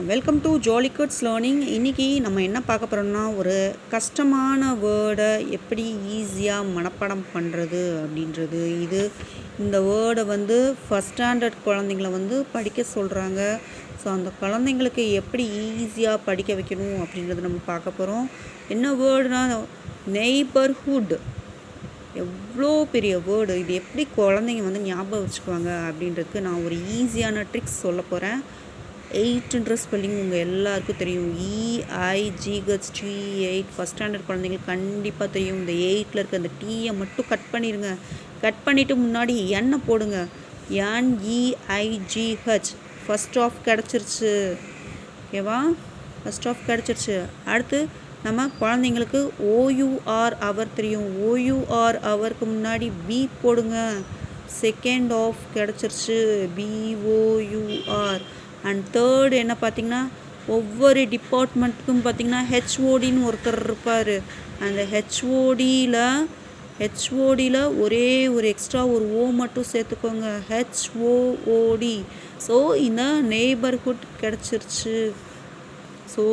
Welcome to jolly kids learning. இன்றைக்கி நம்ம என்ன பார்க்க போகிறோம்னா, ஒரு கஷ்டமான வேர்டை எப்படி ஈஸியாக மனப்பாடம் பண்ணுறது அப்படின்றது. இந்த வேர்டை ஃபஸ்ட் ஸ்டாண்டர்ட் குழந்தைங்கள படிக்க சொல்கிறாங்க. ஸோ அந்த குழந்தைங்களுக்கு எப்படி ஈஸியாக படிக்க வைக்கணும் அப்படின்றது நம்ம பார்க்க போகிறோம். என்ன வேர்டுனா நெய்பர்ஹுட். எவ்வளோ பெரிய வேர்டு! இது எப்படி குழந்தைங்க ஞாபகம் வச்சுக்குவாங்க அப்படின்றதுக்கு நான் ஒரு ஈஸியான ட்ரிக்ஸ் சொல்ல போகிறேன். 8ன்ற ஸ்பெல்லிங் உங்கள் எல்லாருக்கும் தெரியும். EIGHT 8 ஃபஸ்ட் ஸ்டாண்டர்ட் குழந்தைங்களுக்கு கண்டிப்பாக தெரியும். இந்த 8ல் இருக்க அந்த டீயை மட்டும் கட் பண்ணிடுங்க. கட் பண்ணிவிட்டு முன்னாடி எண்ணை போடுங்க. NEIGH ஃபஸ்ட் ஆஃப் கிடச்சிருச்சு. ஓகேவா? ஃபஸ்ட் ஆஃப் கிடச்சிருச்சு. அடுத்து நம்ம குழந்தைங்களுக்கு OUR அவர் தெரியும். OUR அவருக்கு முன்னாடி B போடுங்க. செகண்ட் ஆஃப் கிடச்சிருச்சு. BOUR. அண்ட் தேர்டு என்ன பார்த்திங்கன்னா, ஒவ்வொரு டிபார்ட்மெண்ட்டுக்கும் பார்த்திங்கன்னா HODன்னு ஒருத்தர் இருப்பார். அந்த ஹெச்ஓடியில் ஒரே ஒரு எக்ஸ்ட்ரா ஒரு ஓ மட்டும் சேர்த்துக்கோங்க. HOOD. ஸோ இந்த நெய்பர்ஹுட் கிடச்சிருச்சு. So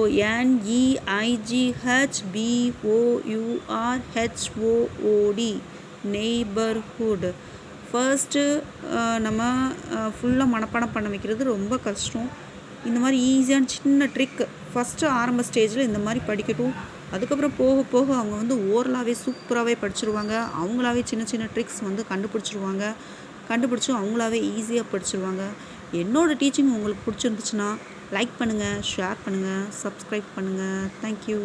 NEIGHBOURHOOD neighbourhood. ஃபர்ஸ்ட்டு நம்ம ஃபுல்லாக மனப்பாடம் பண்ண வைக்கிறது ரொம்ப கஷ்டம். இந்த மாதிரி ஈஸியான சின்ன ட்ரிக் ஃபஸ்ட்டு ஆரம்ப ஸ்டேஜில் இந்த மாதிரி படிக்கட்டும். அதுக்கப்புறம் போக போக அவங்க ஓரலாகவே சூப்பராகவே படிச்சிருவாங்க. அவங்களாவே சின்ன சின்ன ட்ரிக்ஸ் கண்டுபிடிச்சி அவங்களாவே ஈஸியாக படிச்சிருவாங்க. என்னோடய டீச்சிங் உங்களுக்கு பிடிச்சிருந்துச்சுன்னா லைக் பண்ணுங்கள், ஷேர் பண்ணுங்கள், சப்ஸ்கிரைப் பண்ணுங்கள். தேங்க்யூ.